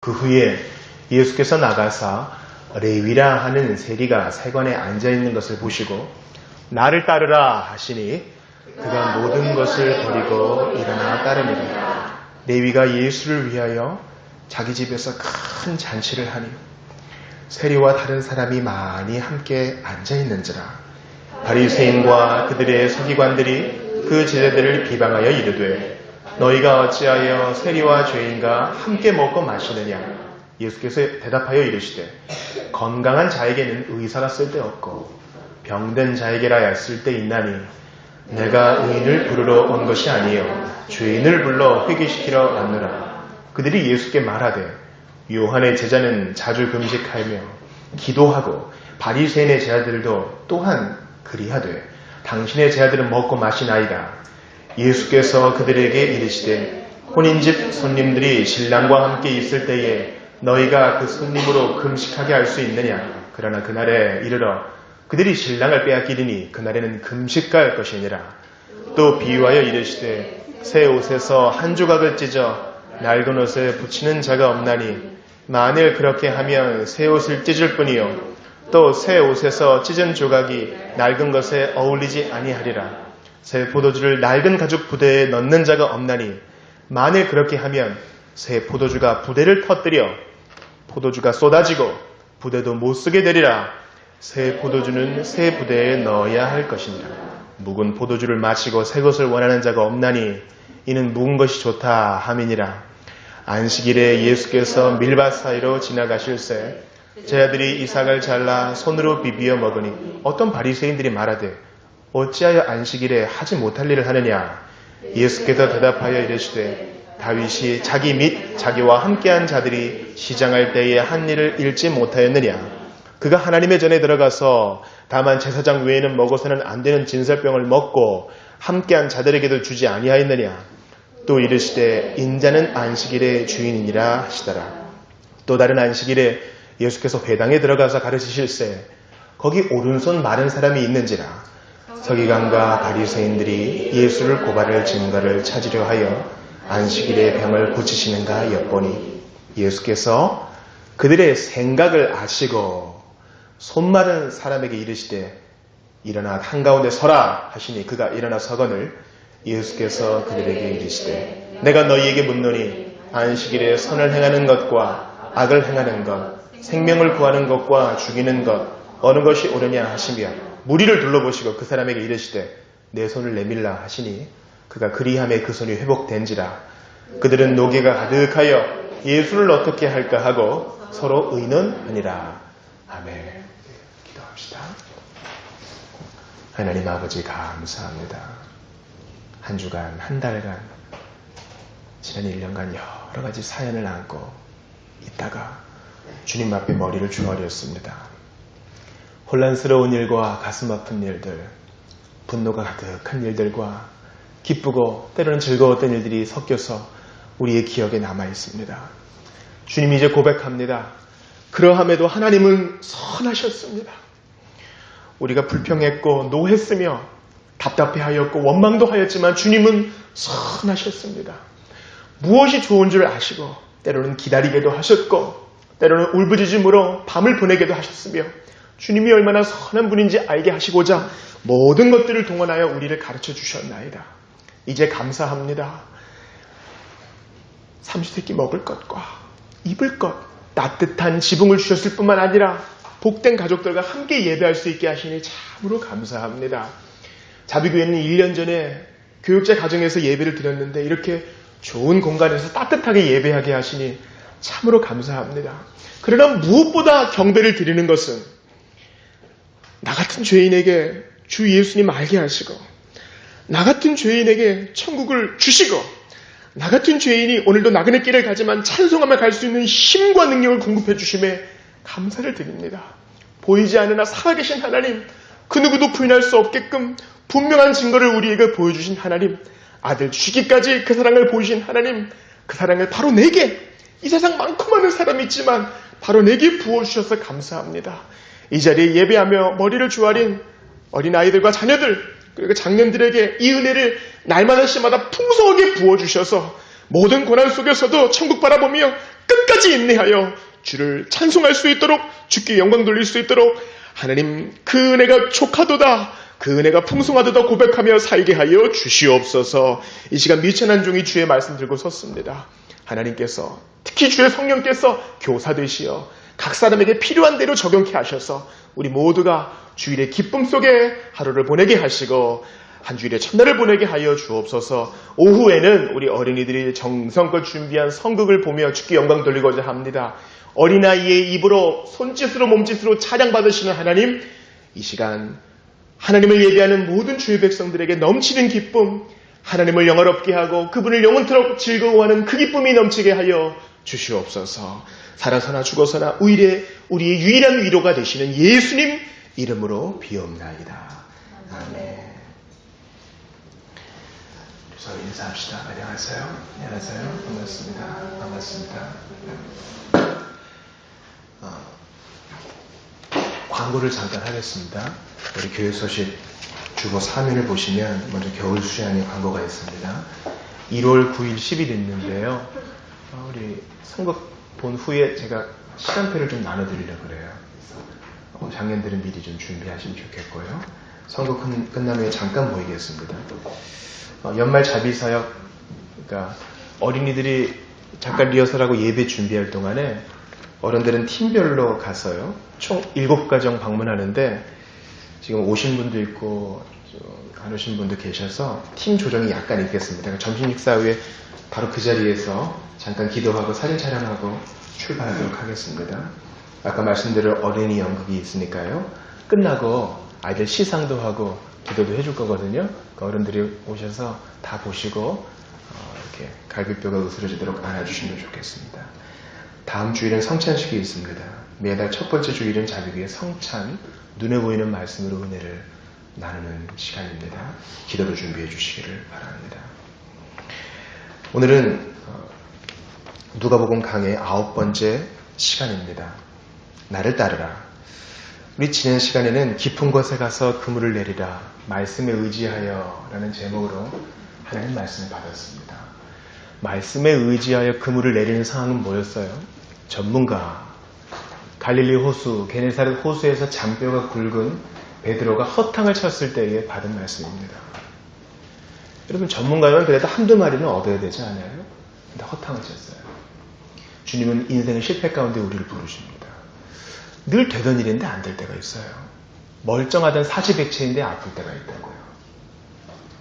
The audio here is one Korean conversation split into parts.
그 후에 예수께서 나가사 레위라 하는 세리가 세관에 앉아있는 것을 보시고 나를 따르라 하시니 그가 모든 것을 버리고 일어나 따르니라. 레위가 예수를 위하여 자기 집에서 큰 잔치를 하니 세리와 다른 사람이 많이 함께 앉아있는지라. 바리새인과 그들의 서기관들이 그 제자들을 비방하여 이르되 너희가 어찌하여 세리와 죄인과 함께 먹고 마시느냐. 예수께서 대답하여 이르시되 건강한 자에게는 의사가 쓸데없고 병든 자에게라야 쓸데있나니 내가 의인을 부르러 온 것이 아니요 죄인을 불러 회개시키러 왔노라. 그들이 예수께 말하되 요한의 제자는 자주 금식하며 기도하고 바리새인의 제자들도 또한 그리하되 당신의 제자들은 먹고 마시나이다. 예수께서 그들에게 이르시되 혼인집 손님들이 신랑과 함께 있을 때에 너희가 그 손님으로 금식하게 할 수 있느냐. 그러나 그날에 이르러 그들이 신랑을 빼앗기리니 그날에는 금식할 것이니라. 또 비유하여 이르시되 새 옷에서 한 조각을 찢어 낡은 옷에 붙이는 자가 없나니 만일 그렇게 하면 새 옷을 찢을 뿐이요 또 새 옷에서 찢은 조각이 낡은 것에 어울리지 아니하리라. 새 포도주를 낡은 가죽 부대에 넣는 자가 없나니 만일 그렇게 하면 새 포도주가 부대를 터뜨려 포도주가 쏟아지고 부대도 못 쓰게 되리라. 새 포도주는 새 부대에 넣어야 할 것이니라. 묵은 포도주를 마시고 새 것을 원하는 자가 없나니 이는 묵은 것이 좋다 함이니라. 안식일에 예수께서 밀밭 사이로 지나가실새 제자들이 이삭을 잘라 손으로 비비어 먹으니 어떤 바리새인들이 말하되 어찌하여 안식일에 하지 못할 일을 하느냐. 예수께서 대답하여 이르시되 다윗이 자기 및 자기와 함께한 자들이 시장할 때에 한 일을 잃지 못하였느냐. 그가 하나님의 전에 들어가서 다만 제사장 외에는 먹어서는 안 되는 진설병을 먹고 함께한 자들에게도 주지 아니하였느냐. 또 이르시되 인자는 안식일의 주인이니라 하시더라. 또 다른 안식일에 예수께서 회당에 들어가서 가르치실새 거기 오른손 마른 사람이 있는지라. 서기관과 바리새인들이 예수를 고발할 증거를 찾으려 하여 안식일에 병을 고치시는가 엿보니 예수께서 그들의 생각을 아시고 손 마른 사람에게 이르시되 일어나 한가운데 서라 하시니 그가 일어나 서거늘 예수께서 그들에게 이르시되 내가 너희에게 묻노니 안식일에 선을 행하는 것과 악을 행하는 것 생명을 구하는 것과 죽이는 것 어느 것이 옳으냐 하시며 무리를 둘러보시고 그 사람에게 이르시되 내 손을 내밀라 하시니 그가 그리함에 그 손이 회복된지라. 그들은 노개가 가득하여 예수를 어떻게 할까 하고 서로 의논하니라. 아멘. 기도합시다. 하나님 아버지 감사합니다. 한 주간 한 달간 지난 1년간 여러 가지 사연을 안고 있다가 주님 앞에 머리를 중얼였습니다. 혼란스러운 일과 가슴 아픈 일들, 분노가 가득한 일들과 기쁘고 때로는 즐거웠던 일들이 섞여서 우리의 기억에 남아 있습니다. 주님 이제 고백합니다. 그러함에도 하나님은 선하셨습니다. 우리가 불평했고 노했으며 답답해하였고 원망도 하였지만 주님은 선하셨습니다. 무엇이 좋은 줄 아시고 때로는 기다리게도 하셨고 때로는 울부짖음으로 밤을 보내게도 하셨으며 주님이 얼마나 선한 분인지 알게 하시고자 모든 것들을 동원하여 우리를 가르쳐 주셨나이다. 이제 감사합니다. 삼시세끼 먹을 것과 입을 것 따뜻한 지붕을 주셨을 뿐만 아니라 복된 가족들과 함께 예배할 수 있게 하시니 참으로 감사합니다. 자비교회는 1년 전에 교육자 가정에서 예배를 드렸는데 이렇게 좋은 공간에서 따뜻하게 예배하게 하시니 참으로 감사합니다. 그러나 무엇보다 경배를 드리는 것은 나 같은 죄인에게 주 예수님 알게 하시고 나 같은 죄인에게 천국을 주시고 나 같은 죄인이 오늘도 나그네 길을 가지만 찬송하며 갈 수 있는 힘과 능력을 공급해 주심에 감사를 드립니다. 보이지 않으나 살아계신 하나님, 그 누구도 부인할 수 없게끔 분명한 증거를 우리에게 보여주신 하나님, 아들 주시기까지 그 사랑을 보이신 하나님, 그 사랑을 바로 내게, 이 세상 많고 많은 사람이 있지만 바로 내게 부어주셔서 감사합니다. 이 자리에 예배하며 머리를 조아린 어린아이들과 자녀들 그리고 장년들에게 이 은혜를 날마다 시마다 풍성하게 부어주셔서 모든 고난 속에서도 천국 바라보며 끝까지 인내하여 주를 찬송할 수 있도록, 주께 영광 돌릴 수 있도록 하나님 그 은혜가 족하도다, 그 은혜가 풍성하도다 고백하며 살게 하여 주시옵소서. 이 시간 미천한 종이 주의 말씀 들고 섰습니다. 하나님께서, 특히 주의 성령께서 교사되시어 각 사람에게 필요한 대로 적용케 하셔서 우리 모두가 주일의 기쁨 속에 하루를 보내게 하시고 한 주일의 첫날을 보내게 하여 주옵소서. 오후에는 우리 어린이들이 정성껏 준비한 성극을 보며 주께 영광 돌리고자 합니다. 어린아이의 입으로 손짓으로 몸짓으로 찬양받으시는 하나님, 이 시간 하나님을 예배하는 모든 주의 백성들에게 넘치는 기쁨, 하나님을 영화롭게 하고 그분을 영원토록 즐거워하는 그 기쁨이 넘치게 하여 주시옵소서. 살아서나 죽어서나 우리의 유일한 위로가 되시는 예수님 이름으로 비옵나이다. 아멘. 서로 인사합시다. 안녕하세요. 안녕하세요. 반갑습니다. 반갑습니다. 광고를 잠깐 하겠습니다. 우리 교회 소식 주보 3일을 보시면 먼저 겨울 수련회 광고가 있습니다. 1월 9일, 10일 있는데요. 우리 선거 본 후에 제가 시간표를 좀 나눠드리려고 그래요. 장년들은 미리 좀 준비하시면 좋겠고요. 선거 끝난 후에 잠깐 보이겠습니다. 연말 자비사역, 그러니까 어린이들이 잠깐 리허설하고 예배 준비할 동안에 어른들은 팀별로 가서요. 총 7가정 방문하는데 지금 오신 분도 있고 안 오신 분도 계셔서 팀 조정이 약간 있겠습니다. 그러니까 점심 식사 후에 바로 그 자리에서 잠깐 기도하고 사진 촬영하고 출발하도록 하겠습니다. 아까 말씀드린 어린이 연극이 있으니까요. 끝나고 아이들 시상도 하고 기도도 해줄 거거든요. 그러니까 어른들이 오셔서 다 보시고 이렇게 갈비뼈가 으스러지도록 안아주시면 좋겠습니다. 다음 주일은 성찬식이 있습니다. 매달 첫 번째 주일은 자비교회 성찬, 눈에 보이는 말씀으로 은혜를 나누는 시간입니다. 기도를 준비해 주시기를 바랍니다. 오늘은 누가복음 강의 9번째 시간입니다. 나를 따르라. 우리 지난 시간에는 깊은 곳에 가서 그물을 내리라, 말씀에 의지하여 라는 제목으로 하나님 말씀을 받았습니다. 말씀에 의지하여 그물을 내리는 상황은 뭐였어요? 전문가, 갈릴리 호수, 게네사렛 호수에서 장뼈가 굵은 베드로가 허탕을 쳤을 때에 받은 말씀입니다. 여러분, 전문가면 그래도 한두 마리는 얻어야 되지 않아요? 근데 허탕을 쳤어요. 주님은 인생의 실패 가운데 우리를 부르십니다. 늘 되던 일인데 안 될 때가 있어요. 멀쩡하던 사지백체인데 아플 때가 있다고요.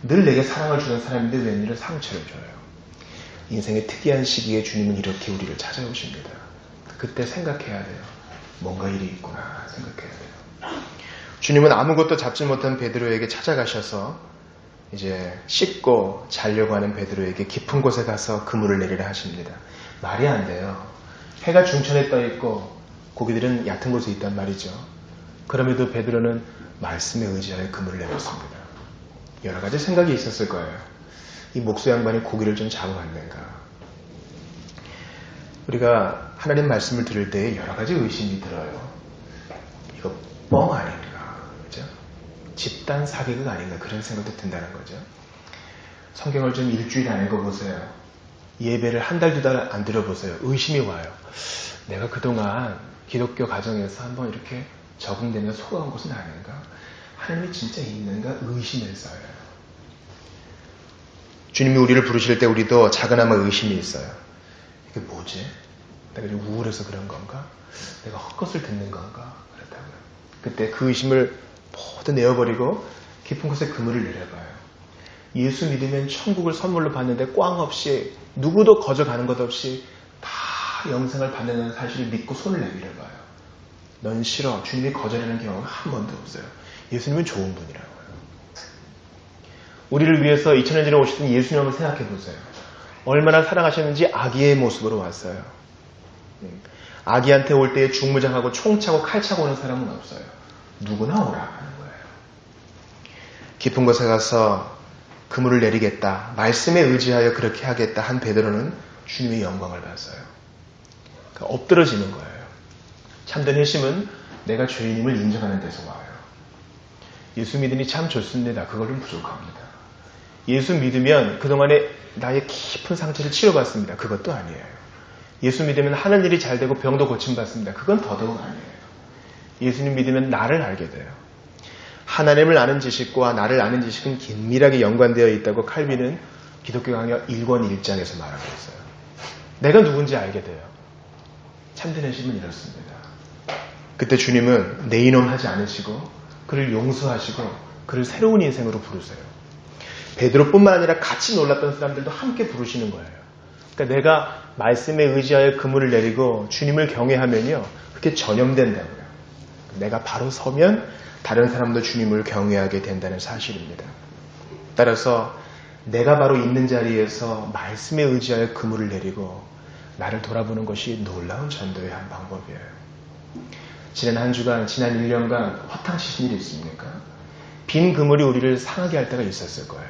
늘 내게 사랑을 주는 사람인데 웬일로 상처를 줘요. 인생의 특이한 시기에 주님은 이렇게 우리를 찾아오십니다. 그때 생각해야 돼요. 뭔가 일이 있구나 생각해야 돼요. 주님은 아무것도 잡지 못한 베드로에게 찾아가셔서 이제 씻고 자려고 하는 베드로에게 깊은 곳에 가서 그물을 내리라 하십니다. 말이 안 돼요. 해가 중천에 떠 있고 고기들은 얕은 곳에 있단 말이죠. 그럼에도 베드로는 말씀에 의지하여 그물을 내렸습니다. 여러 가지 생각이 있었을 거예요. 이 목수 양반이 고기를 좀 잡아왔는가. 우리가 하나님 말씀을 들을 때 여러 가지 의심이 들어요. 이거 뻥 아닌가, 그죠? 집단 사기극 아닌가, 그런 생각도 든다는 거죠. 성경을 좀 일주일 안 읽어보세요. 예배를 한 달, 2달 안 들어보세요. 의심이 와요. 내가 그동안 기독교 가정에서 한번 이렇게 적응되며 속아온 것은 아닌가? 하나님이 진짜 있는가? 의심을 써요. 주님이 우리를 부르실 때 우리도 작은아마 의심이 있어요. 이게 뭐지? 내가 좀 우울해서 그런 건가? 내가 헛것을 듣는 건가? 그렇다고요. 그때 그 의심을 모두 내어버리고 깊은 곳에 그물을 내려봐요. 예수 믿으면 천국을 선물로 받는데 꽝 없이 누구도 거저가는 것 없이 다 영생을 받는다는 사실을 믿고 손을 내밀어봐요. 넌 싫어. 주님이 거절하는 경우가 한 번도 없어요. 예수님은 좋은 분이라고요. 우리를 위해서 2000년 전에 오셨던 예수님을 생각해 보세요. 얼마나 사랑하셨는지 아기의 모습으로 왔어요. 아기한테 올 때에 중무장하고 총 차고 칼 차고 오는 사람은 없어요. 누구나 오라 하는 거예요. 깊은 곳에 가서 그물을 내리겠다. 말씀에 의지하여 그렇게 하겠다 한 베드로는 주님의 영광을 봤어요. 그러니까 엎드러지는 거예요. 참된 회심은 내가 죄인임을 인정하는 데서 와요. 예수 믿으니 참 좋습니다. 그걸는 부족합니다. 예수 믿으면 그동안에 나의 깊은 상처를 치료받습니다. 그것도 아니에요. 예수 믿으면 하는 일이 잘 되고 병도 고침받습니다. 그건 더더욱 아니에요. 예수님 믿으면 나를 알게 돼요. 하나님을 아는 지식과 나를 아는 지식은 긴밀하게 연관되어 있다고 칼빈은 기독교 강역 1권 1장에서 말하고 있어요. 내가 누군지 알게 돼요. 참되는 신은 이렇습니다. 그때 주님은 내 이놈 하지 않으시고 그를 용서하시고 그를 새로운 인생으로 부르세요. 베드로뿐만 아니라 같이 놀랐던 사람들도 함께 부르시는 거예요. 그러니까 내가 말씀에 의지하여 그물을 내리고 주님을 경외하면요, 그게 전염된다고요. 내가 바로 서면 다른 사람도 주님을 경외하게 된다는 사실입니다. 따라서 내가 바로 있는 자리에서 말씀에 의지하여 그물을 내리고 나를 돌아보는 것이 놀라운 전도의 한 방법이에요. 지난 한 주간, 지난 1년간 허탕치신 일이 있습니까? 빈 그물이 우리를 상하게 할 때가 있었을 거예요.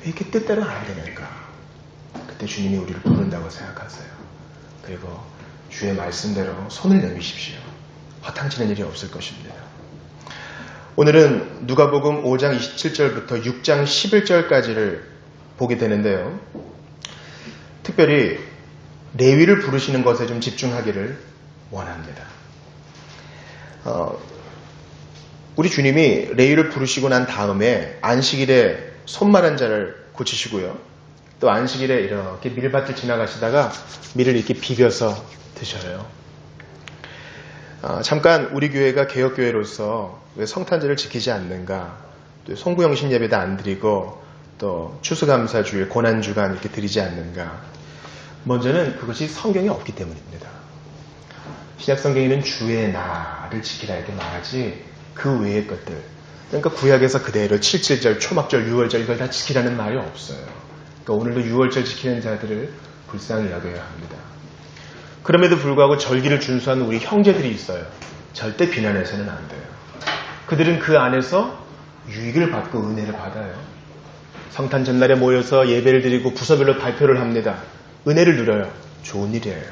왜 이렇게 뜻대로 안 되는가? 그때 주님이 우리를 부른다고 생각하세요. 그리고 주의 말씀대로 손을 내미십시오. 허탕치는 일이 없을 것입니다. 오늘은 누가복음 5장 27절부터 6장 11절까지를 보게 되는데요. 특별히 레위를 부르시는 것에 좀 집중하기를 원합니다. 우리 주님이 레위를 부르시고 난 다음에 안식일에 손마른 자를 고치시고요. 또 안식일에 이렇게 밀밭을 지나가시다가 밀을 이렇게 비벼서 드셔요. 잠깐 우리 교회가 개혁교회로서 왜 성탄절을 지키지 않는가, 또 송구영신 예배도 안 드리고 또 추수감사주일, 고난주간 이렇게 드리지 않는가. 먼저는 그것이 성경에 없기 때문입니다. 신약성경에는 주의 날을 지키라 이렇게 말하지 그 외의 것들, 그러니까 구약에서 그대로 7.7절, 초막절, 6월절 이걸 다 지키라는 말이 없어요. 그러니까 오늘도 6월절 지키는 자들을 불쌍히 여겨야 합니다. 그럼에도 불구하고 절기를 준수하는 우리 형제들이 있어요. 절대 비난해서는 안 돼요. 그들은 그 안에서 유익을 받고 은혜를 받아요. 성탄 전날에 모여서 예배를 드리고 부서별로 발표를 합니다. 은혜를 누려요. 좋은 일이에요.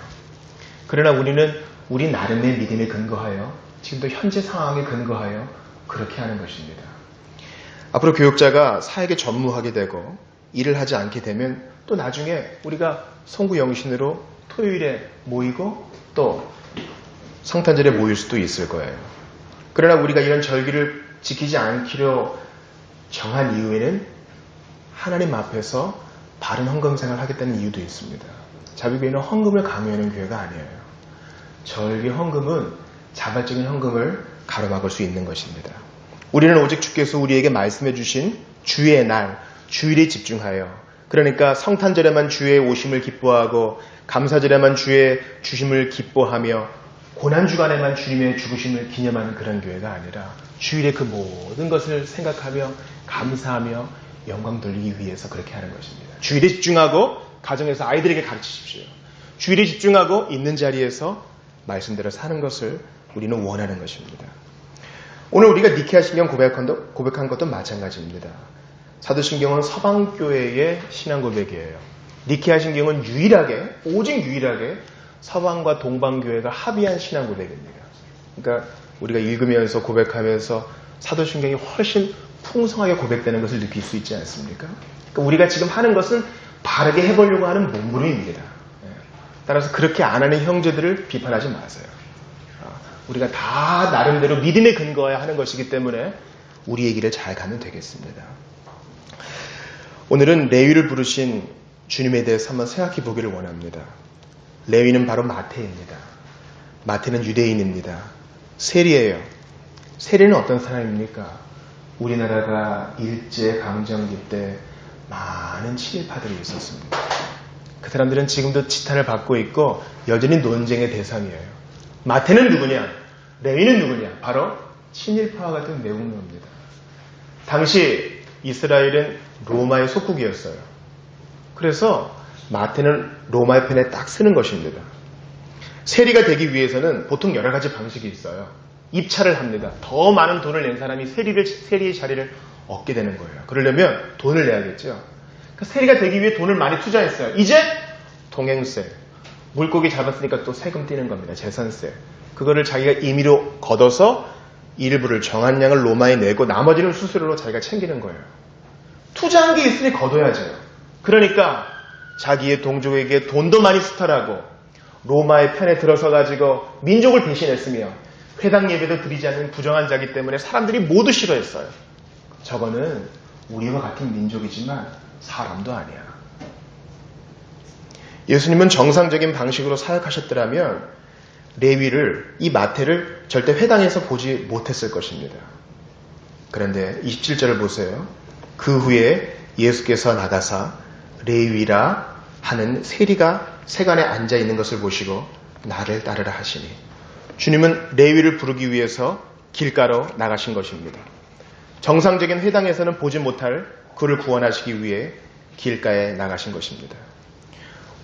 그러나 우리는 우리 나름의 믿음에 근거하여 지금도 현재 상황에 근거하여 그렇게 하는 것입니다. 앞으로 교육자가 사역에 전무하게 되고 일을 하지 않게 되면 또 나중에 우리가 송구영신으로 토요일에 모이고 또 성탄절에 모일 수도 있을 거예요. 그러나 우리가 이런 절기를 지키지 않기로 정한 이유에는 하나님 앞에서 바른 헌금 생활을 하겠다는 이유도 있습니다. 자비교회는 헌금을 강요하는 교회가 아니에요. 절기 헌금은 자발적인 헌금을 가로막을 수 있는 것입니다. 우리는 오직 주께서 우리에게 말씀해 주신 주의 날, 주일에 집중하여, 그러니까 성탄절에만 주의 오심을 기뻐하고 감사절에만 주의 주심을 기뻐하며 고난주간에만 주님의 죽으심을 기념하는 그런 교회가 아니라 주일에 그 모든 것을 생각하며 감사하며 영광 돌리기 위해서 그렇게 하는 것입니다. 주일에 집중하고 가정에서 아이들에게 가르치십시오. 주일에 집중하고 있는 자리에서 말씀대로 사는 것을 우리는 원하는 것입니다. 오늘 우리가 니케아신경 고백한 것도 마찬가지입니다. 사도신경은 서방교회의 신앙 고백이에요. 니케아신경은 유일하게, 오직 유일하게 서방과 동방교회가 합의한 신앙 고백입니다. 그러니까 우리가 읽으면서 고백하면서 사도신경이 훨씬 풍성하게 고백되는 것을 느낄 수 있지 않습니까? 그러니까 우리가 지금 하는 것은 바르게 해보려고 하는 몸부림입니다. 따라서 그렇게 안 하는 형제들을 비판하지 마세요. 우리가 다 나름대로 믿음에 근거해야 하는 것이기 때문에 우리의 길을 잘 가면 되겠습니다. 오늘은 레위를 부르신 주님에 대해서 한번 생각해 보기를 원합니다. 레위는 바로 마태입니다. 마태는 유대인입니다. 세리예요. 세리는 어떤 사람입니까? 우리나라가 일제강점기 때 많은 친일파들이 있었습니다. 그 사람들은 지금도 지탄을 받고 있고 여전히 논쟁의 대상이에요. 마태는 누구냐? 레위는 누구냐? 바로 친일파와 같은 내국노입니다. 당시 이스라엘은 로마의 속국이었어요. 그래서 마태는 로마의 편에 딱 서는 것입니다. 세리가 되기 위해서는 보통 여러 가지 방식이 있어요. 입찰을 합니다. 더 많은 돈을 낸 사람이 세리의 자리를 얻게 되는 거예요. 그러려면 돈을 내야겠죠. 그러니까 세리가 되기 위해 돈을 많이 투자했어요. 이제 동행세, 물고기 잡았으니까 또 세금 떼는 겁니다. 재산세. 그거를 자기가 임의로 걷어서 일부를 정한 양을 로마에 내고 나머지는 수수료로 자기가 챙기는 거예요. 투자한 게 있으니 걷어야죠. 그러니까 자기의 동족에게 돈도 많이 수탈하고 로마의 편에 들어서가지고 민족을 대신했으며 회당 예배도 드리지 않는 부정한 자기 때문에 사람들이 모두 싫어했어요. 저거는 우리와 같은 민족이지만 사람도 아니야. 예수님은 정상적인 방식으로 사역하셨더라면 레위를, 이 마태를 절대 회당에서 보지 못했을 것입니다. 그런데 27절을 보세요. 그 후에 예수께서 나가사 레위라 하는 세리가 세간에 앉아 있는 것을 보시고 나를 따르라 하시니, 주님은 레위를 부르기 위해서 길가로 나가신 것입니다. 정상적인 회당에서는 보지 못할 그를 구원하시기 위해 길가에 나가신 것입니다.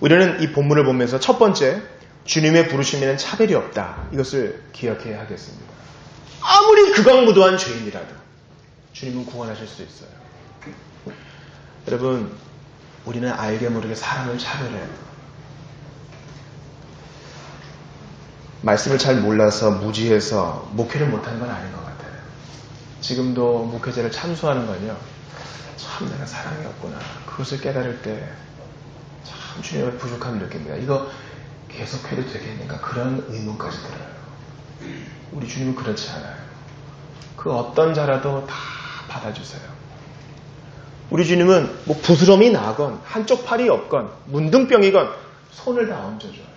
우리는 이 본문을 보면서 첫 번째, 주님의 부르심에는 차별이 없다. 이것을 기억해야 하겠습니다. 아무리 극악무도한 죄인이라도 주님은 구원하실 수 있어요. 여러분, 우리는 알게 모르게 사람을 차별해요. 말씀을 잘 몰라서 무지해서 목회를 못하는 건 아닌 것 같아요. 지금도 목회자를 참수하는 건요, 참 내가 사랑이 없구나. 그것을 깨달을 때 참 주님의 부족함을 느낍니다. 이거 계속해도 되겠는가? 그런 의문까지 들어요. 우리 주님은 그렇지 않아요. 그 어떤 자라도 다 받아주세요. 우리 주님은 뭐 부스럼이 나건 한쪽 팔이 없건 문둥병이건 손을 다 얹어줘요.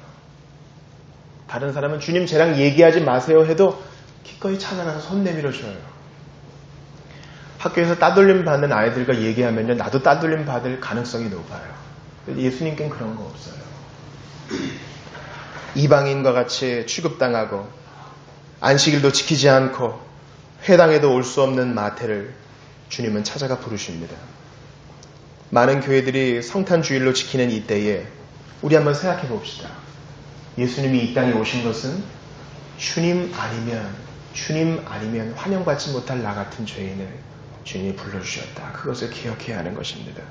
다른 사람은 주님 쟤랑 얘기하지 마세요 해도 기꺼이 찾아가서 손 내밀어줘요. 학교에서 따돌림 받는 아이들과 얘기하면요, 나도 따돌림 받을 가능성이 높아요. 예수님께는 그런 거 없어요. 이방인과 같이 취급당하고 안식일도 지키지 않고 회당에도 올 수 없는 마태를 주님은 찾아가 부르십니다. 많은 교회들이 성탄주일로 지키는 이때에 우리 한번 생각해 봅시다. 예수님이 이 땅에 오신 것은 주님 아니면 환영받지 못할 나 같은 죄인을 주님이 불러주셨다. 그것을 기억해야 하는 것입니다.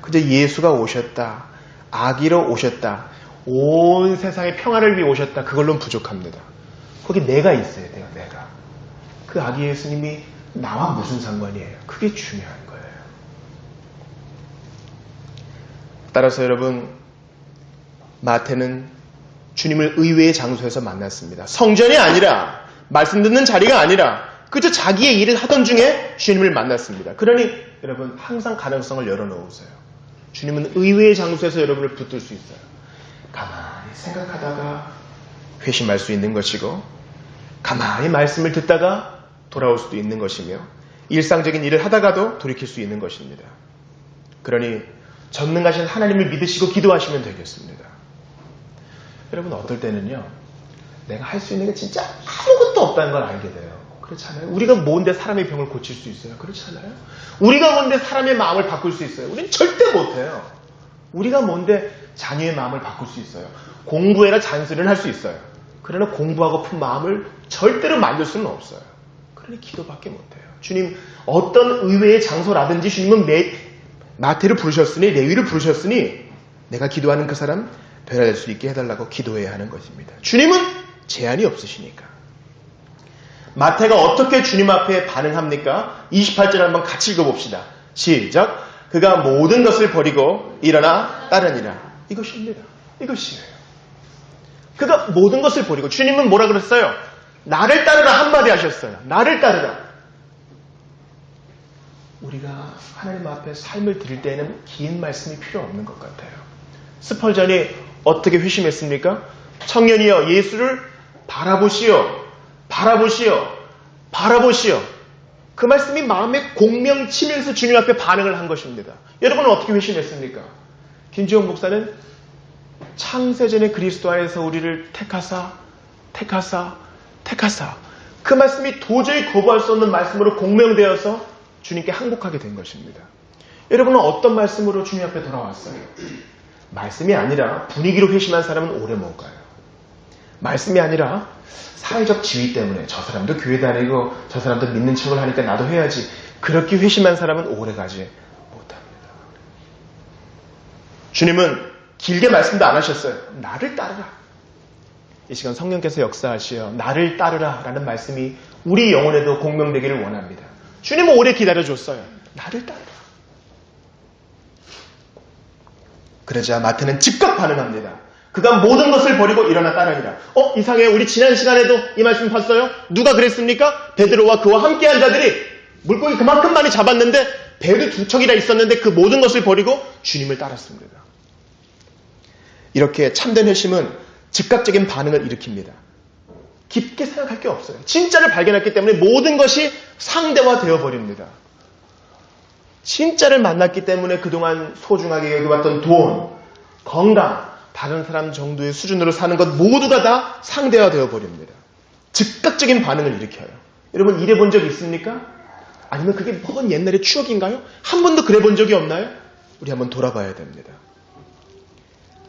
그저 예수가 오셨다, 아기로 오셨다, 온 세상의 평화를 위해 오셨다, 그걸로는 부족합니다. 거기 내가 있어야 돼요. 내가. 그 아기 예수님이 나와 무슨 상관이에요? 그게 중요한 거예요. 따라서 여러분, 마태는 주님을 의외의 장소에서 만났습니다. 성전이 아니라, 말씀 듣는 자리가 아니라 그저 자기의 일을 하던 중에 주님을 만났습니다. 그러니 여러분, 항상 가능성을 열어놓으세요. 주님은 의외의 장소에서 여러분을 붙들 수 있어요. 가만히 생각하다가 회심할 수 있는 것이고, 가만히 말씀을 듣다가 돌아올 수도 있는 것이며, 일상적인 일을 하다가도 돌이킬 수 있는 것입니다. 그러니 전능하신 하나님을 믿으시고 기도하시면 되겠습니다. 여러분, 어떨 때는요, 내가 할 수 있는 게 진짜 아무것도 없다는 걸 알게 돼요. 그렇잖아요. 우리가 뭔데 사람의 병을 고칠 수 있어요? 그렇잖아요. 우리가 뭔데 사람의 마음을 바꿀 수 있어요? 우리는 절대 못해요. 우리가 뭔데 자녀의 마음을 바꿀 수 있어요? 공부해라 잔소리는 할 수 있어요. 그러나 공부하고픈 마음을 절대로 만들 수는 없어요. 그러니 기도밖에 못해요. 주님, 어떤 의외의 장소라든지 주님은 마태를 부르셨으니, 레위를 부르셨으니 내가 기도하는 그 사람 변화될 수 있게 해달라고 기도해야 하는 것입니다. 주님은 제한이 없으시니까. 마태가 어떻게 주님 앞에 반응합니까? 28절 한번 같이 읽어봅시다. 시작. 그가 모든 것을 버리고 일어나 따르니라. 이것입니다. 이것이에요. 그가 모든 것을 버리고, 주님은 뭐라 그랬어요? 나를 따르라 한마디 하셨어요. 나를 따르라. 우리가 하나님 앞에 삶을 드릴 때에는 긴 말씀이 필요 없는 것 같아요. 스펄전이 어떻게 회심했습니까? 청년이여 예수를 바라보시오. 바라보시오. 바라보시오. 그 말씀이 마음에 공명 치면서 주님 앞에 반응을 한 것입니다. 여러분은 어떻게 회심했습니까? 김지용 목사는 창세전의 그리스도 안에서 우리를 택하사 그 말씀이 도저히 거부할 수 없는 말씀으로 공명되어서 주님께 항복하게 된 것입니다. 여러분은 어떤 말씀으로 주님 앞에 돌아왔어요? 말씀이 아니라 분위기로 회심한 사람은 오래 못 가요. 말씀이 아니라 사회적 지위 때문에 저 사람도 교회 다니고 저 사람도 믿는 척을 하니까 나도 해야지, 그렇게 회심한 사람은 오래 가지 못합니다. 주님은 길게 말씀도 안 하셨어요. 나를 따르라. 이 시간 성령께서 역사하시어 나를 따르라 라는 말씀이 우리 영혼에도 공명되기를 원합니다. 주님은 오래 기다려줬어요. 나를 따르라. 그러자 마태는 즉각 반응합니다. 그가 모든 것을 버리고 일어나 따르니라. 이상해요. 우리 지난 시간에도 이 말씀 봤어요? 누가 그랬습니까? 베드로와 그와 함께한 자들이 물고기 그만큼 많이 잡았는데 배도 2척이나 있었는데 그 모든 것을 버리고 주님을 따랐습니다. 이렇게 참된 회심은 즉각적인 반응을 일으킵니다. 깊게 생각할 게 없어요. 진짜를 발견했기 때문에 모든 것이 상대화되어 버립니다. 진짜를 만났기 때문에 그동안 소중하게 여겨봤던 돈, 건강, 다른 사람 정도의 수준으로 사는 것 모두가 다 상대화되어 버립니다. 즉각적인 반응을 일으켜요. 여러분 이래 본 적 있습니까? 아니면 그게 먼 옛날의 추억인가요? 한 번도 그래 본 적이 없나요? 우리 한번 돌아봐야 됩니다.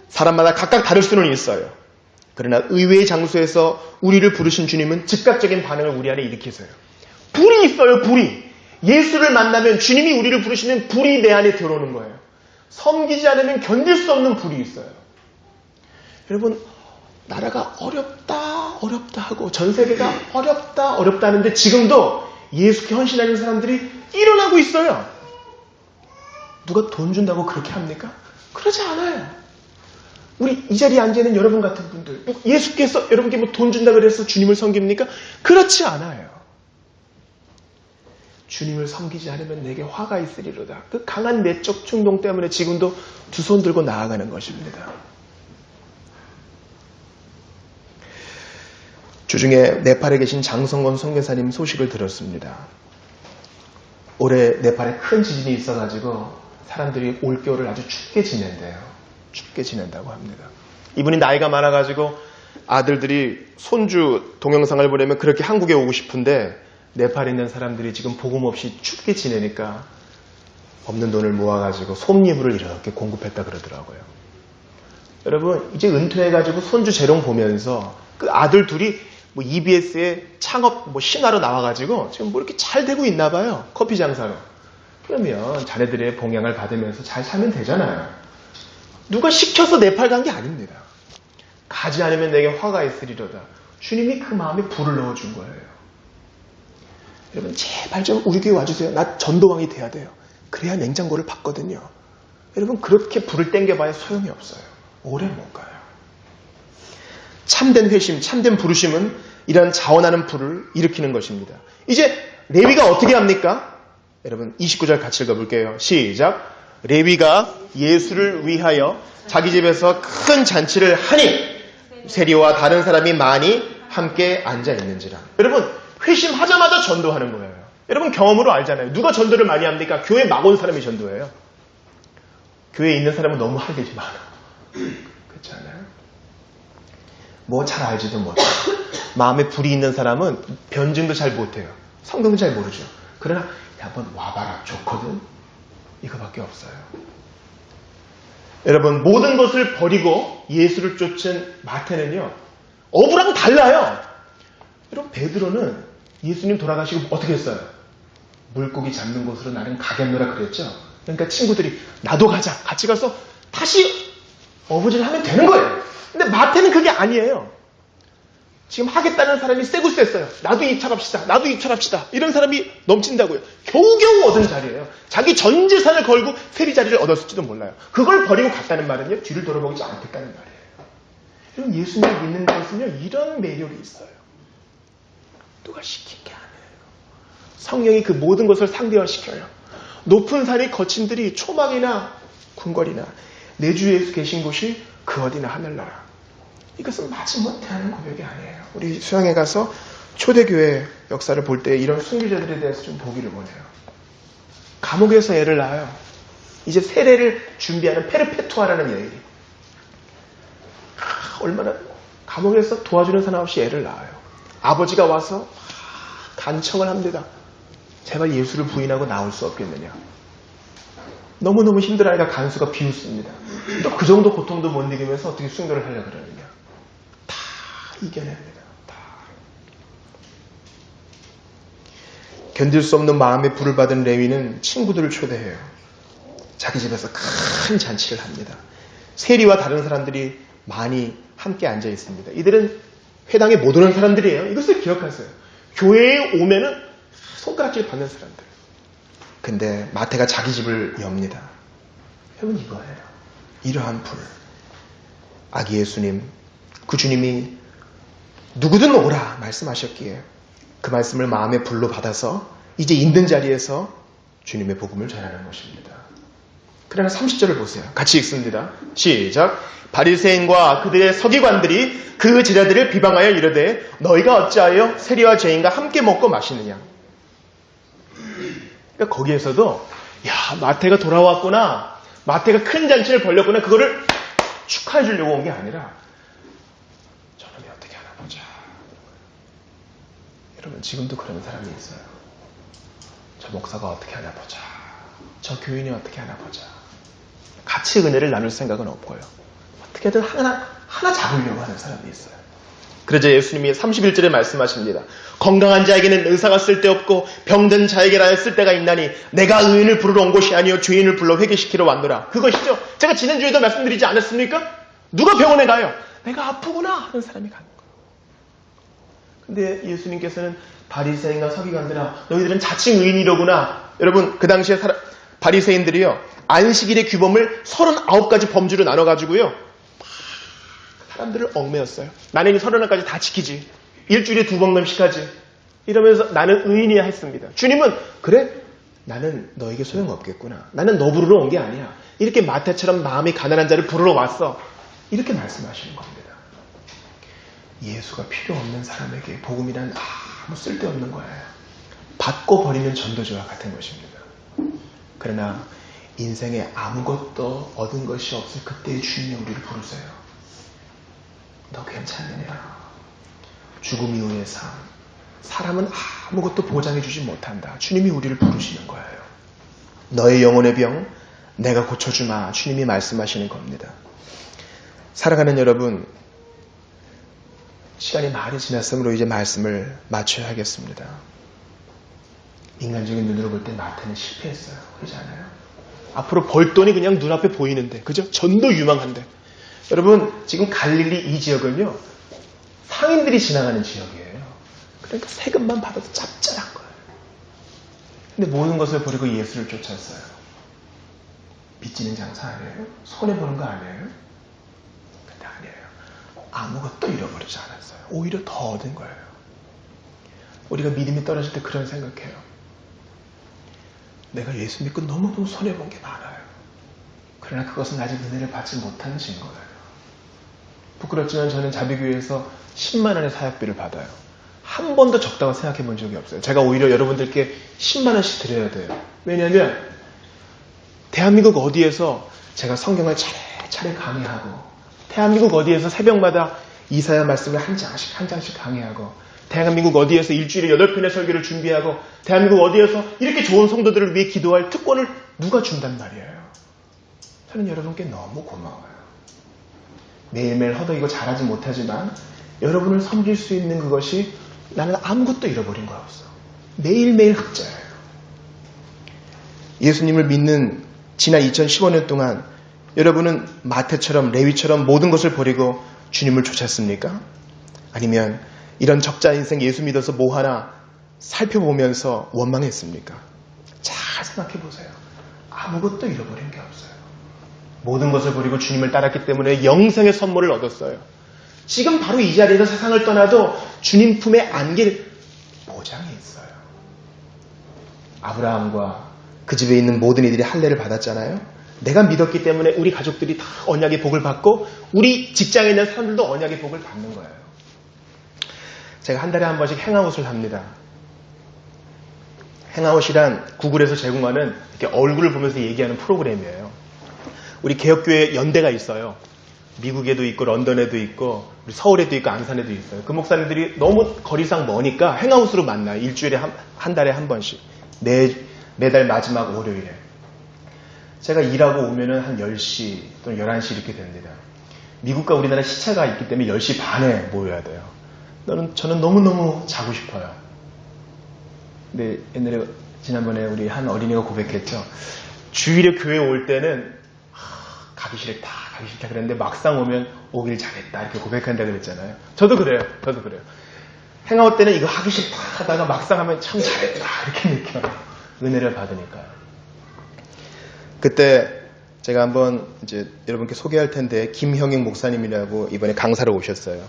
사람마다 각각 다를 수는 있어요. 그러나 의외의 장소에서 우리를 부르신 주님은 즉각적인 반응을 우리 안에 일으키세요. 불이 있어요, 불이. 예수를 만나면 주님이 우리를 부르시면 불이 내 안에 들어오는 거예요. 섬기지 않으면 견딜 수 없는 불이 있어요. 여러분, 나라가 어렵다 하고 전 세계가 어렵다 하는데 지금도 예수께 헌신하는 사람들이 일어나고 있어요. 누가 돈 준다고 그렇게 합니까? 그러지 않아요. 우리 이 자리에 앉아있는 여러분 같은 분들, 예수께서 여러분께 뭐 돈 준다 그래서 주님을 섬깁니까? 그렇지 않아요. 주님을 섬기지 않으면 내게 화가 있으리로다. 그 강한 내적 충동 때문에 지금도 두 손 들고 나아가는 것입니다. 주중에 네팔에 계신 장성건 선교사님 소식을 들었습니다. 올해 네팔에 큰 지진이 있어가지고 사람들이 올겨울을 아주 춥게 지낸대요. 춥게 지낸다고 합니다. 이분이 나이가 많아가지고 아들들이 손주 동영상을 보내면 그렇게 한국에 오고 싶은데 네팔에 있는 사람들이 지금 복음 없이 춥게 지내니까 없는 돈을 모아가지고 솜니물을 이렇게 공급했다 그러더라고요. 여러분 이제 은퇴해가지고 손주 재롱 보면서 그 아들 둘이 뭐 EBS에 창업 뭐 신화로 나와가지고 지금 뭐 이렇게 잘 되고 있나 봐요. 커피 장사로. 그러면 자네들의 봉양을 받으면서 잘 살면 되잖아요. 누가 시켜서 네팔 간 게 아닙니다. 가지 않으면 내게 화가 있으리로다. 주님이 그 마음에 불을 넣어준 거예요. 여러분 제발 좀 우리 교회 와주세요. 나 전도왕이 돼야 돼요. 그래야 냉장고를 받거든요. 여러분 그렇게 불을 땡겨봐야 소용이 없어요. 오래 못 가요. 참된 회심, 참된 부르심은 이런 자원하는 불을 일으키는 것입니다. 이제 레위가 어떻게 합니까? 여러분 29절 같이 읽어볼게요. 시작. 레위가 예수를 위하여 자기 집에서 큰 잔치를 하니 세리와 다른 사람이 많이 함께 앉아 있는지라. 여러분 회심하자마자 전도하는 거예요. 여러분 경험으로 알잖아요. 누가 전도를 많이 합니까? 교회 막 온 사람이 전도해요. 교회에 있는 사람은 너무 할 일이 많아. 그렇지 않아요? 뭐 잘 알지도 못해요. 마음에 불이 있는 사람은 변증도 잘 못해요. 성경도 잘 모르죠. 그러나 한번 와봐라 좋거든. 이거밖에 없어요. 여러분 모든 것을 버리고 예수를 쫓은 마태는요. 어부랑 달라요. 여러분 베드로는 예수님 돌아가시고 어떻게 했어요? 물고기 잡는 곳으로 나는 가겠노라 그랬죠. 그러니까 친구들이 나도 가자. 같이 가서 다시 어부질 하면 되는 거예요. 근데 마태는 그게 아니에요. 지금 하겠다는 사람이 세고 셌어요. 나도 입찰합시다. 나도 입찰합시다. 이런 사람이 넘친다고요. 겨우겨우 얻은 자리예요. 자기 전 재산을 걸고 세리 자리를 얻었을지도 몰라요. 그걸 버리고 갔다는 말은요. 뒤를 돌아보지 않겠다는 말이에요. 여러분 예수님을 믿는 것은요. 이런 매력이 있어요. 누가 시킨 게 아니에요. 성령이 그 모든 것을 상대화시켜요. 높은 산이 거친들이 초막이나 궁궐이나 내 주 예수 계신 곳이 그 어디나 하늘나라. 이것은 마지못해 하는 고백이 아니에요. 우리 수양에 가서 초대교회 역사를 볼 때 이런 순교자들에 대해서 좀 보기를 원해요. 감옥에서 애를 낳아요. 이제 세례를 준비하는 페르페투아라는 여인이 얼마나 감옥에서 도와주는 사람 없이 애를 낳아요. 아버지가 와서 간청을 합니다. 제발 예수를 부인하고 나올 수 없겠느냐. 너무너무 힘들어하니까 간수가 비웃습니다. 또 그 정도 고통도 못 이기면서 어떻게 순교를 하려고 그러느냐. 다 이겨냅니다. 다. 견딜 수 없는 마음의 불을 받은 레위는 친구들을 초대해요. 자기 집에서 큰 잔치를 합니다. 세리와 다른 사람들이 많이 함께 앉아 있습니다. 이들은 회당에 못 오는 사람들이에요. 이것을 기억하세요. 교회에 오면은 손가락질 받는 사람들. 근데 마태가 자기 집을 엽니다. 여러분 이거예요. 이러한 불. 아기 예수님, 그 주님이 누구든 오라 말씀하셨기에 그 말씀을 마음에 불로 받아서 이제 있는 자리에서 주님의 복음을 전하는 것입니다. 그러나 30절을 보세요. 같이 읽습니다. 시작. 바리새인과 그들의 서기관들이 그 제자들을 비방하여 이르되 너희가 어찌하여 세리와 죄인과 함께 먹고 마시느냐. 그러니까 거기에서도 야, 마태가 돌아왔구나. 마태가 큰 잔치를 벌렸구나. 그거를 축하해 주려고 온 게 아니라 저놈이 어떻게 하나 보자. 여러분 지금도 그런 사람이 있어요. 저 목사가 어떻게 하나 보자. 저 교인이 어떻게 하나 보자. 같이 은혜를 나눌 생각은 없고요. 어떻게든 하나 잡으려고 하는 사람이 있어요. 그러자 예수님이 31절에 말씀하십니다. 건강한 자에게는 의사가 쓸데없고 병든 자에게라야 쓸데가 있나니 내가 의인을 부르러 온 것이 아니요 죄인을 불러 회개시키러 왔노라. 그것이죠. 제가 지난주에도 말씀드리지 않았습니까? 누가 병원에 가요? 내가 아프구나 하는 사람이 가는 거예요. 근데 예수님께서는 바리새인과 서기관들아 너희들은 자칭 의인이로구나. 여러분 그 당시에 바리새인들이요 안식일의 규범을 39가지 범주로 나눠가지고요 사람들을 얽매였어요. 나는 이 39가지 다 지키지. 일주일에 2번씩 하지. 이러면서 나는 의인이야 했습니다. 주님은 그래? 나는 너에게 소용없겠구나. 나는 너 부르러 온 게 아니야. 이렇게 마태처럼 마음이 가난한 자를 부르러 왔어. 이렇게 말씀하시는 겁니다. 예수가 필요 없는 사람에게 복음이란 아무 쓸데없는 거예요. 받고 버리는 전도자와 같은 것입니다. 그러나 인생에 아무것도 얻은 것이 없을 그때의 주님이 우리를 부르세요. 너 괜찮느냐? 죽음 이후의 삶. 사람은 아무것도 보장해주지 못한다. 주님이 우리를 부르시는 거예요. 너의 영혼의 병 내가 고쳐주마. 주님이 말씀하시는 겁니다. 살아가는 여러분 시간이 많이 지났으므로 이제 말씀을 마쳐야 하겠습니다. 인간적인 눈으로 볼 때 마태는 실패했어요. 그렇지 않아요? 앞으로 벌 돈이 그냥 눈앞에 보이는데 그죠? 전도 유망한데 여러분 지금 갈릴리 이 지역은요 상인들이 지나가는 지역이에요. 그러니까 세금만 받아도 짭짤한 거예요. 근데 모든 것을 버리고 예수를 쫓았어요. 빚지는 장사 아니에요? 손해보는 거 아니에요? 근데 아니에요. 아무것도 잃어버리지 않았어요. 오히려 더 얻은 거예요. 우리가 믿음이 떨어질 때 그런 생각해요. 내가 예수 믿고 너무너무 손해본 게 많아요. 그러나 그것은 아직 은혜를 받지 못한 증거예요. 부끄럽지만 저는 자비교회에서 10만 원의 사역비를 받아요. 한 번도 적다고 생각해 본 적이 없어요. 제가 오히려 여러분들께 10만 원씩 드려야 돼요. 왜냐하면 대한민국 어디에서 제가 성경을 차례차례 강의하고 대한민국 어디에서 새벽마다 이사야 말씀을 한 장씩 강의하고 대한민국 어디에서 일주일에 8편의 설교를 준비하고 대한민국 어디에서 이렇게 좋은 성도들을 위해 기도할 특권을 누가 준단 말이에요. 저는 여러분께 너무 고마워요. 매일매일 허덕이고 잘하지 못하지만 여러분을 섬길 수 있는 그것이 나는 아무것도 잃어버린 거 없어. 매일매일 흑자예요. 예수님을 믿는 지난 2015년 동안 여러분은 마태처럼 레위처럼 모든 것을 버리고 주님을 쫓았습니까? 아니면 이런 적자 인생 예수 믿어서 뭐 하나 살펴보면서 원망했습니까? 잘 생각해 보세요. 아무것도 잃어버린 게 없어요. 모든 것을 버리고 주님을 따랐기 때문에 영생의 선물을 얻었어요. 지금 바로 이 자리에서 세상을 떠나도 주님 품에 안길 보장이 있어요. 아브라함과 그 집에 있는 모든 이들이 할례를 받았잖아요. 내가 믿었기 때문에 우리 가족들이 다 언약의 복을 받고 우리 직장에 있는 사람들도 언약의 복을 받는 거예요. 제가 한 달에 한 번씩 행아웃을 합니다. 행아웃이란 구글에서 제공하는 이렇게 얼굴을 보면서 얘기하는 프로그램이에요. 우리 개혁교회 연대가 있어요. 미국에도 있고 런던에도 있고 우리 서울에도 있고 안산에도 있어요. 그 목사님들이 너무 거리상 머니까 행아웃으로 만나요. 일주일에 한 달에 한 번씩. 매달 마지막 월요일에. 제가 일하고 오면은 한 10시 또는 11시 이렇게 됩니다. 미국과 우리나라 시차가 있기 때문에 10시 반에 모여야 돼요. 저는 너무너무 자고 싶어요. 근데 옛날에 지난번에 우리 한 어린이가 고백했죠. 주일에 교회 올 때는 가기 싫다 그랬는데 막상 오면 오길 잘했다 이렇게 고백한다 그랬잖아요. 저도 그래요. 행아웃 때는 이거 하기 싫다 하다가 막상 하면 참 잘했다 이렇게 느껴요. 은혜를 받으니까. 그때 제가 한번 이제 여러분께 소개할 텐데 김형익 목사님이라고 이번에 강사로 오셨어요.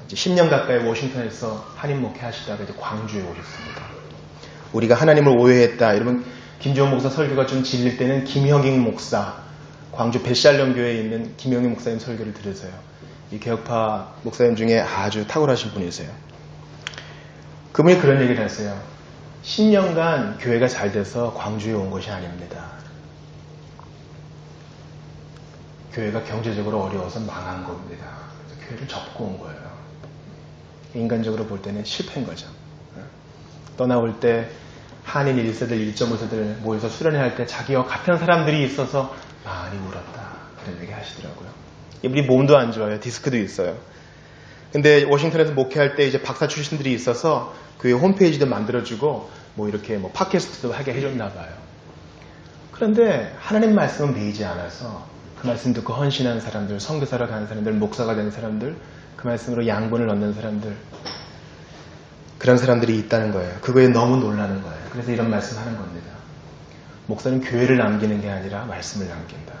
이제 10년 가까이 워싱턴에서 한인 목회 하시다가 이제 광주에 오셨습니다. 우리가 하나님을 오해했다. 여러분 김지원 목사 설교가 좀 질릴 때는 김형익 목사, 광주 벳샬롬 교회에 있는 김형익 목사님 설교를 들으세요. 이 개혁파 목사님 중에 아주 탁월하신 분이세요. 그분이 그런 얘기를 하세요. 10년간 교회가 잘 돼서 광주에 온 것이 아닙니다. 교회가 경제적으로 어려워서 망한 겁니다. 그래서 교회를 접고 온 거예요. 인간적으로 볼 때는 실패인 거죠. 떠나올 때 한인 1세들, 1.5세들 모여서 수련회 할 때 자기와 같은 사람들이 있어서 많이 울었다. 그런 얘기 하시더라고요. 우리 몸도 안 좋아요. 디스크도 있어요. 근데 워싱턴에서 목회할 때 이제 박사 출신들이 있어서 교회 홈페이지도 만들어주고 뭐 이렇게 뭐 팟캐스트도 하게 해줬나 봐요. 그런데 하나님 말씀은 매이지 않아서 그 말씀 듣고 헌신하는 사람들, 선교사로 가는 사람들, 목사가 된 사람들, 그 말씀으로 양분을 얻는 사람들, 그런 사람들이 있다는 거예요. 그거에 너무 놀라는 거예요. 그래서 이런 말씀하는 겁니다. 목사는 교회를 남기는 게 아니라 말씀을 남긴다.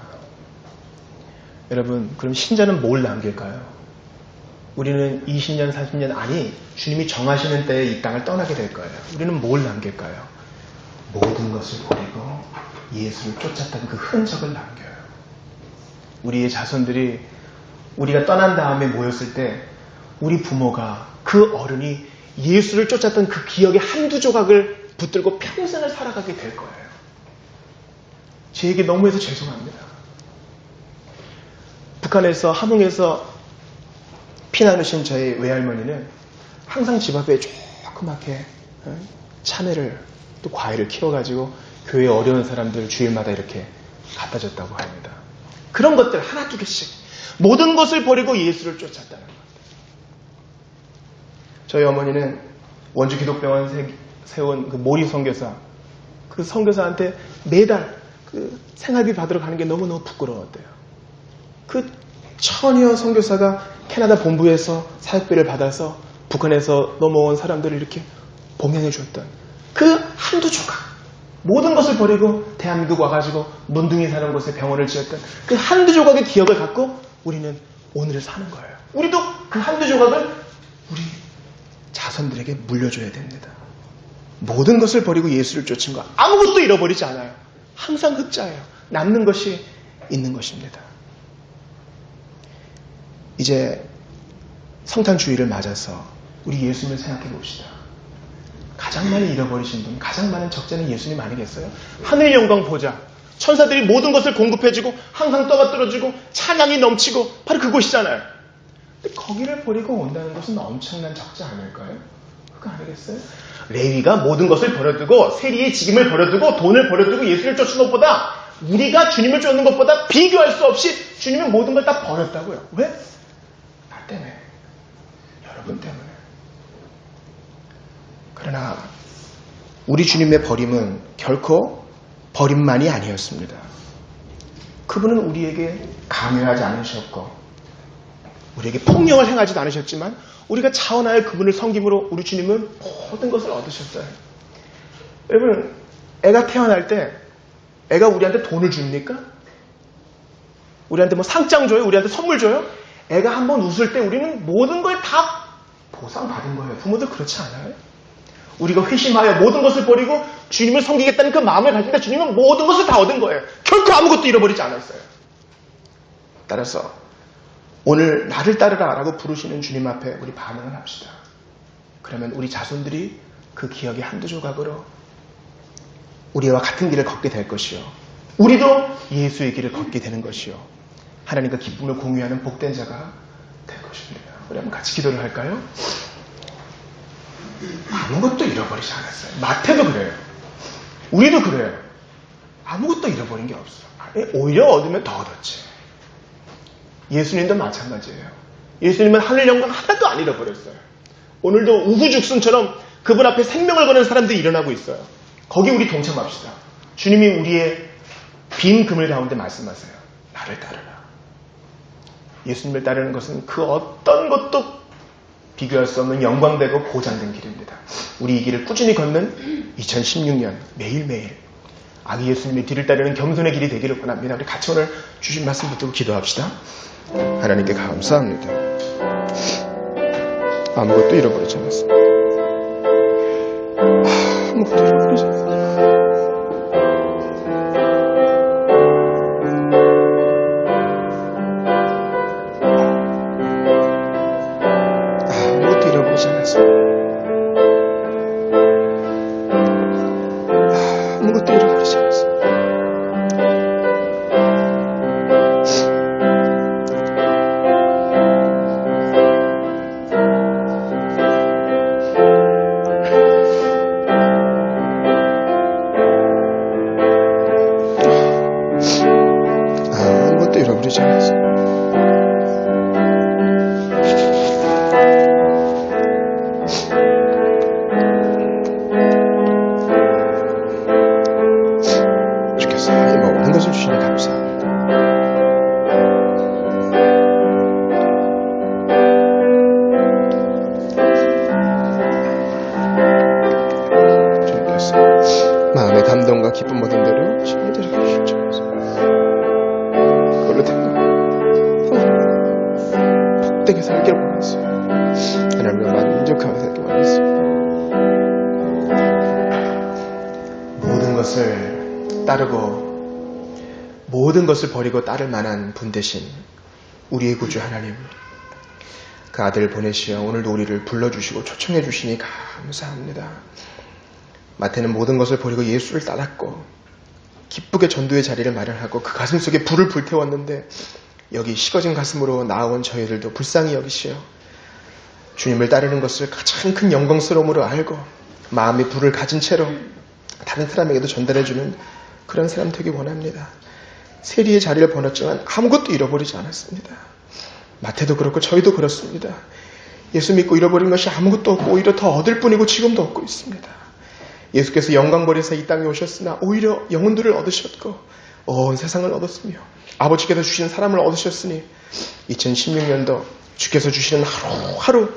여러분, 그럼 신자는 뭘 남길까요? 우리는 20년, 30년, 아니 주님이 정하시는 때에 이 땅을 떠나게 될 거예요. 우리는 뭘 남길까요? 모든 것을 버리고 예수를 쫓았던 그 흔적을 남겨요. 우리의 자손들이 우리가 떠난 다음에 모였을 때 우리 부모가, 그 어른이 예수를 쫓았던 그 기억의 한두 조각을 붙들고 평생을 살아가게 될 거예요. 제 얘기 너무해서 죄송합니다. 북한에서 함흥에서 피난오신 저희 외할머니는 항상 집 앞에 조그맣게 참외를 또 과일을 키워가지고 교회 어려운 사람들 주일마다 이렇게 갖다 줬다고 합니다. 그런 것들 하나 두 개씩 모든 것을 버리고 예수를 쫓았다는 것. 저희 어머니는 원주 기독병원 세운 그 모리 선교사, 그 선교사한테 매달 그 생활비 받으러 가는 게 너무너무 부끄러웠대요. 그 처녀 선교사가 캐나다 본부에서 사역비를 받아서 북한에서 넘어온 사람들을 이렇게 봉양해 줬던 그 한두 조각, 모든 것을 버리고 대한민국 와가지고 문둥이 사는 곳에 병원을 지었던 그 한두 조각의 기억을 갖고 우리는 오늘을 사는 거예요. 우리도 그 한두 조각을 우리 자손들에게 물려줘야 됩니다. 모든 것을 버리고 예수를 쫓은 거 아무것도 잃어버리지 않아요. 항상 흑자예요. 남는 것이 있는 것입니다. 이제 성탄주의를 맞아서 우리 예수님을 생각해 봅시다. 가장 많이 잃어버리신 분, 가장 많은 적자는 예수님 아니겠어요? 하늘 영광 보자. 천사들이 모든 것을 공급해주고 항상 떠받들어주고 찬양이 넘치고 바로 그곳이잖아요. 근데 거기를 버리고 온다는 것은 엄청난 적자 아닐까요? 그거 아니겠어요? 레위가 모든 것을 버려두고 세리의 직임을 버려두고 돈을 버려두고 예수를 쫓는 것보다, 우리가 주님을 쫓는 것보다 비교할 수 없이 주님은 모든 걸 다 버렸다고요. 왜? 나 때문에. 여러분 때문에. 그러나 우리 주님의 버림은 결코 버림만이 아니었습니다. 그분은 우리에게 강요하지 않으셨고 우리에게 폭력을 행하지도 않으셨지만 우리가 자원하여 그분을 섬김으로 우리 주님은 모든 것을 얻으셨어요. 여러분, 애가 태어날 때 애가 우리한테 돈을 줍니까? 우리한테 뭐 상장 줘요? 우리한테 선물 줘요? 애가 한번 웃을 때 우리는 모든 걸 다 보상받은 거예요. 부모들 그렇지 않아요? 우리가 회심하여 모든 것을 버리고 주님을 섬기겠다는 그 마음을 가질 때 주님은 모든 것을 다 얻은 거예요. 결코 아무것도 잃어버리지 않았어요. 따라서 오늘 나를 따르라 라고 부르시는 주님 앞에 우리 반응을 합시다. 그러면 우리 자손들이 그 기억의 한두 조각으로 우리와 같은 길을 걷게 될 것이요. 우리도 예수의 길을 걷게 되는 것이요. 하나님과 기쁨을 공유하는 복된 자가 될 것입니다. 우리 한번 같이 기도를 할까요? 아무것도 잃어버리지 않았어요. 마태도 그래요. 우리도 그래요. 아무것도 잃어버린 게 없어. 오히려 얻으면 더 얻었지. 예수님도 마찬가지예요. 예수님은 하늘 영광 하나도 안 잃어버렸어요. 오늘도 우후죽순처럼 그분 앞에 생명을 거는 사람들이 일어나고 있어요. 거기 우리 동참합시다. 주님이 우리의 빈 그물 가운데 말씀하세요. 나를 따르라. 예수님을 따르는 것은 그 어떤 것도 비교할 수 없는 영광되고 보장된 길입니다. 우리 이 길을 꾸준히 걷는 2016년 매일매일 아기 예수님의 길을 따르는 겸손의 길이 되기를 원합니다. 우리 같이 오늘 주신 말씀 붙들고 기도합시다. 하나님께 감사합니다. 아무것도 잃어버리지 않았습니다. 아무것도 잃어버리지 않았습니다. 아무것도 잃어버리지 않았습니다. 아무것도 잃어버리지 않았습니다. 아무것도 잃어버리지 않았습니다. 주께서 이 모든 것을 주시니 감사합니다. 주께서 마음의 감동과 기쁨 모든 대로 신뢰되게 주시옵소서. 그걸로 복되게 살길 원하세요. 하나님을 만족하게 살길 원하세요. 모든 것을 따르고 모든 것을 버리고 따를 만한 분 대신 우리의 구주 하나님, 그 아들 보내시어 오늘도 우리를 불러주시고 초청해 주시니 감사합니다. 마태는 모든 것을 버리고 예수를 따랐고 기쁘게 전도의 자리를 마련하고 그 가슴 속에 불을 불태웠는데 여기 식어진 가슴으로 나아온 저희들도 불쌍히 여기시어 주님을 따르는 것을 가장 큰 영광스러움으로 알고 마음의 불을 가진 채로 다른 사람에게도 전달해주는 그런 사람 되기 원합니다. 세리의 자리를 번었지만 아무것도 잃어버리지 않았습니다. 마태도 그렇고 저희도 그렇습니다. 예수 믿고 잃어버린 것이 아무것도 없고 오히려 더 얻을 뿐이고 지금도 얻고 있습니다. 예수께서 영광 버리사 이 땅에 오셨으나 오히려 영혼들을 얻으셨고 온 세상을 얻었으며 아버지께서 주신 사람을 얻으셨으니 2016년도 주께서 주시는 하루하루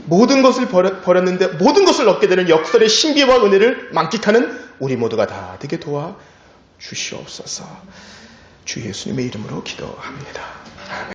모든 것을 버렸는데 모든 것을 얻게 되는 역설의 신비와 은혜를 만끽하는 우리 모두가 다 되게 도와 주시옵소서. 주 예수님의 이름으로 기도합니다. 아멘.